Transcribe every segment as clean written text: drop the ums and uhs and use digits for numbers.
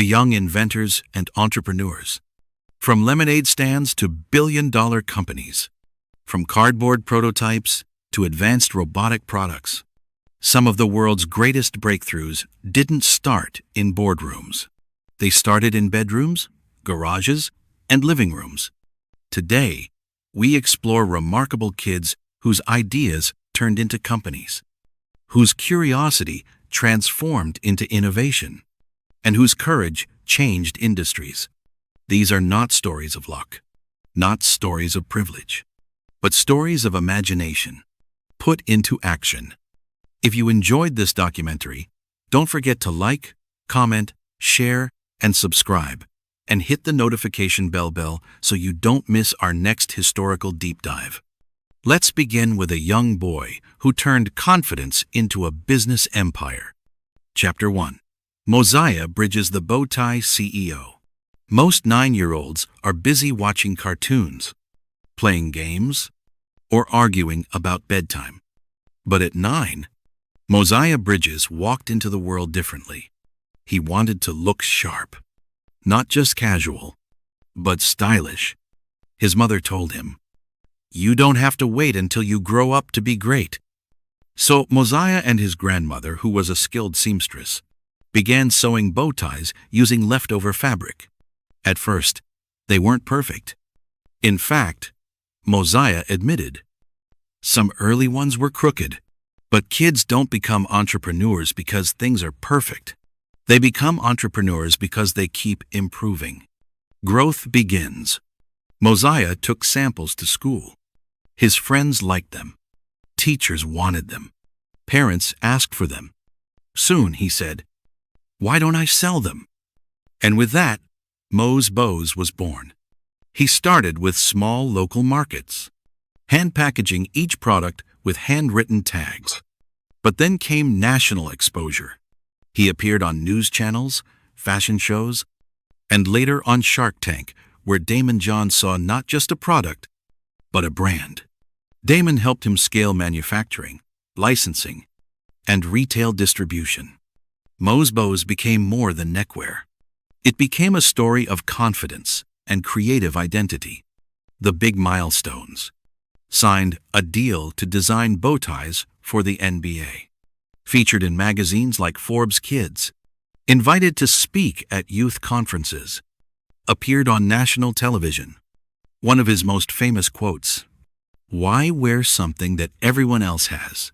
the young inventors and entrepreneurs. From lemonade stands to billion-dollar companies. From cardboard prototypes to advanced robotic products. Some of the world's greatest breakthroughs didn't start in boardrooms. They started in bedrooms, garages, and living rooms. Today, we explore remarkable kids whose ideas turned into companies, whose curiosity transformed into innovation, and whose courage changed industries. These are not stories of luck, not stories of privilege, but stories of imagination put into action. If you enjoyed this documentary, don't forget to like, comment, share, and subscribe, and hit the notification bell so you don't miss our next historical deep dive. Let's begin with a young boy who turned confidence into a business empire. Chapter 1. Mosiah bridges the bow-tie CEO. Most 9-year-olds are busy watching cartoons, playing games, or arguing about bedtime. But at 9, Mosiah Bridges walked into the world differently. He wanted to look sharp, not just casual, but stylish. His mother told him, "You don't have to wait until you grow up to be great." So Mosiah and his grandmother, who was a skilled seamstress, began sewing bow ties using leftover fabric. At first, they weren't perfect. In fact, Mosiah admitted, some early ones were crooked. But kids don't become entrepreneurs because things are perfect. They become entrepreneurs because they keep improving. Growth begins. Mosiah took samples to school. His friends liked them. Teachers wanted them. Parents asked for them. Soon, he said, "Why don't I sell them?" And with that, Mo's Bows was born. He started with small local markets, hand packaging each product with handwritten tags. But then came national exposure. He appeared on news channels, fashion shows, and later on Shark Tank, where Damon John saw not just a product, but a brand. Damon helped him scale manufacturing, licensing, and retail distribution. Mo's Bows became more than neckwear. It became a story of confidence and creative identity. The big milestones. Signed a deal to design bow ties for the NBA. Featured in magazines like Forbes Kids. Invited to speak at youth conferences. Appeared on national television. One of his most famous quotes, "Why wear something that everyone else has,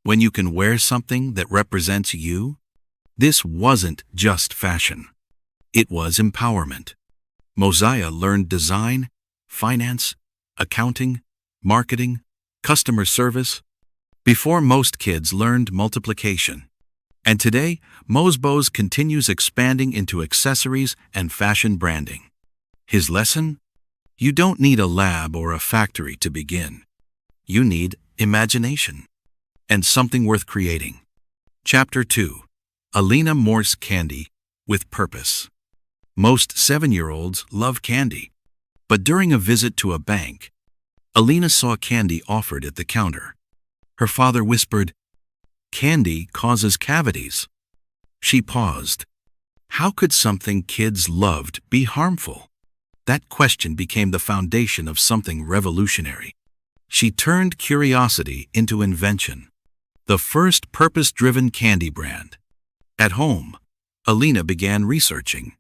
when you can wear something that represents you?" This wasn't just fashion. It was empowerment. Mosiah learned design, finance, accounting, marketing, customer service, before most kids learned multiplication. And today, Mo's Bows continues expanding into accessories and fashion branding. His lesson? You don't need a lab or a factory to begin. You need imagination and something worth creating. Chapter 2. Alina Morse Candy with Purpose. Most 7-year-olds love candy. But during a visit to a bank, Alina saw candy offered at the counter. Her father whispered, "Candy causes cavities." She paused. How could something kids loved be harmful? That question became the foundation of something revolutionary. She turned curiosity into invention. The first purpose-driven candy brand. At home, Alina began researching.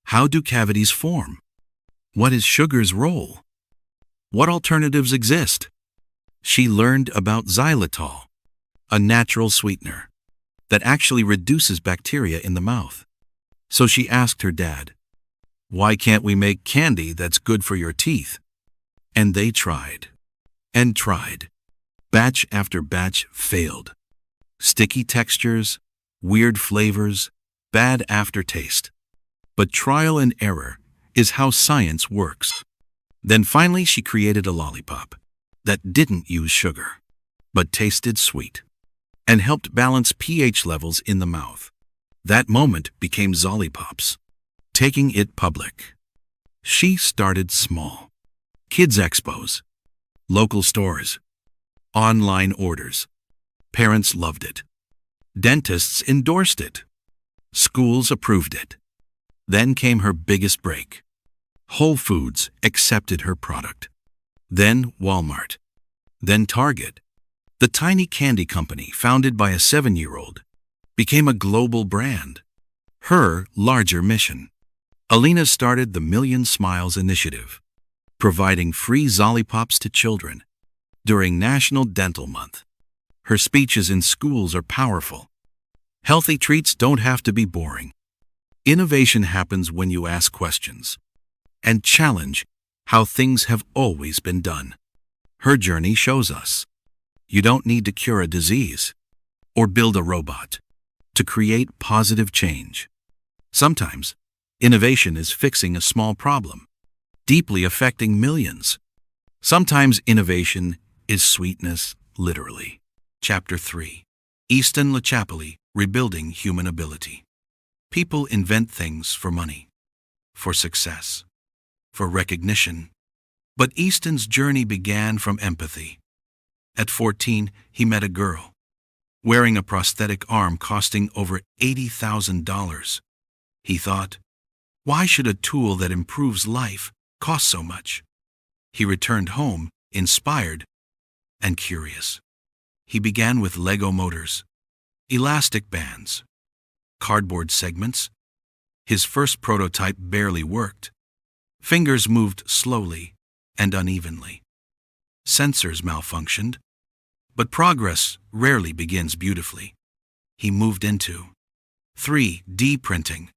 How do cavities form? What is sugar's role? What alternatives exist? She learned about xylitol, a natural sweetener that actually reduces bacteria in the mouth. So she asked her dad, "Why can't we make candy that's good for your teeth?" And they tried and tried. Batch after batch failed. Sticky textures, weird flavors, bad aftertaste. But trial and error is how science works. Then finally she created a lollipop that didn't use sugar, but tasted sweet, and helped balance pH levels in the mouth. That moment became Zollipops, taking it public. She started small. Kids expos, local stores, online orders. Parents loved it. Dentists endorsed it. Schools approved it. Then came her biggest break. Whole Foods accepted her product. Then Walmart. Then Target. The tiny candy company founded by a 7-year-old became a global brand. Her larger mission. Alina started the Million Smiles Initiative, providing free Zollipops to children during National Dental Month. Her speeches in schools are powerful. Healthy treats don't have to be boring. Innovation happens when you ask questions and challenge how things have always been done. Her journey shows us you don't need to cure a disease or build a robot to create positive change. Sometimes, innovation is fixing a small problem, deeply affecting millions. Sometimes innovation is sweetness, literally. Chapter 3. Easton LaChapelle, Rebuilding Human Ability. People invent things for money, for success, for recognition. But Easton's journey began from empathy. At 14, he met a girl wearing a prosthetic arm costing over $80,000. He thought, why should a tool that improves life cost so much? He returned home, inspired and curious. He began with Lego motors, elastic bands, cardboard segments. His first prototype barely worked. Fingers moved slowly and unevenly. Sensors malfunctioned, but progress rarely begins beautifully. He moved into 3D printing,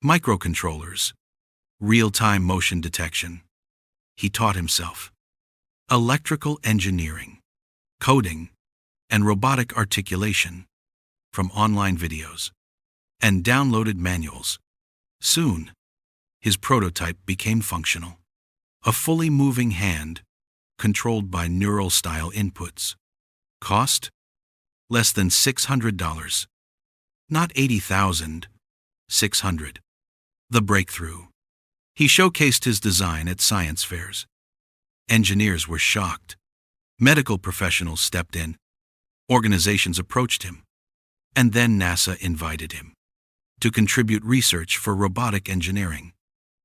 microcontrollers, real-time motion detection. He taught himself electrical engineering, coding, and robotic articulation from online videos and downloaded manuals. Soon, his prototype became functional. A fully moving hand controlled by neural-style inputs. Cost? Less than $600. Not $80,000, $600. The breakthrough. He showcased his design at science fairs. Engineers were shocked. Medical professionals stepped in. Organizations approached him. And then NASA invited him to contribute research for robotic engineering.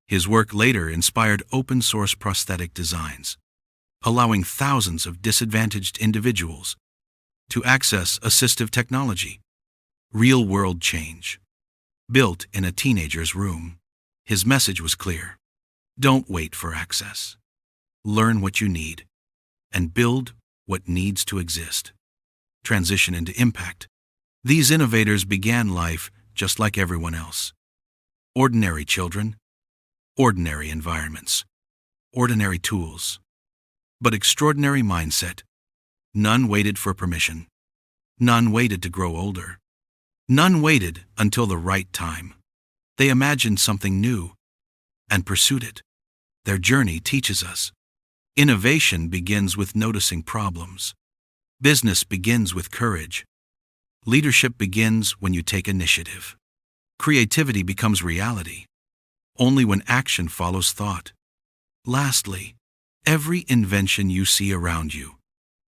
His work later inspired open-source prosthetic designs, allowing thousands of disadvantaged individuals to access assistive technology. Real-world change. Built in a teenager's room, his message was clear. Don't wait for access. Learn what you need and build what needs to exist. Transition into impact. These innovators began life just like everyone else. Ordinary children, ordinary environments, ordinary tools, but extraordinary mindset. None waited for permission. None waited to grow older. None waited until the right time. They imagined something new and pursued it. Their journey teaches us innovation begins with noticing problems. Business begins with courage. Leadership begins when you take initiative. Creativity becomes reality only when action follows thought. Lastly, every invention you see around you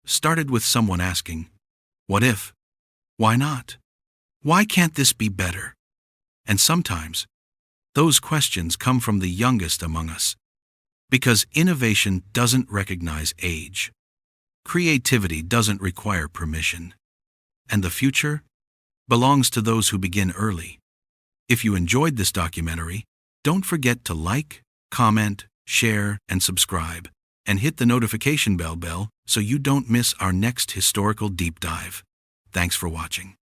started with someone asking, what if? Why not? Why can't this be better? And sometimes, those questions come from the youngest among us, because innovation doesn't recognize age. Creativity doesn't require permission. And the future belongs to those who begin early. If you enjoyed this documentary, don't forget to like, comment, share, and subscribe, and hit the notification bell so you don't miss our next historical deep dive. Thanks for watching.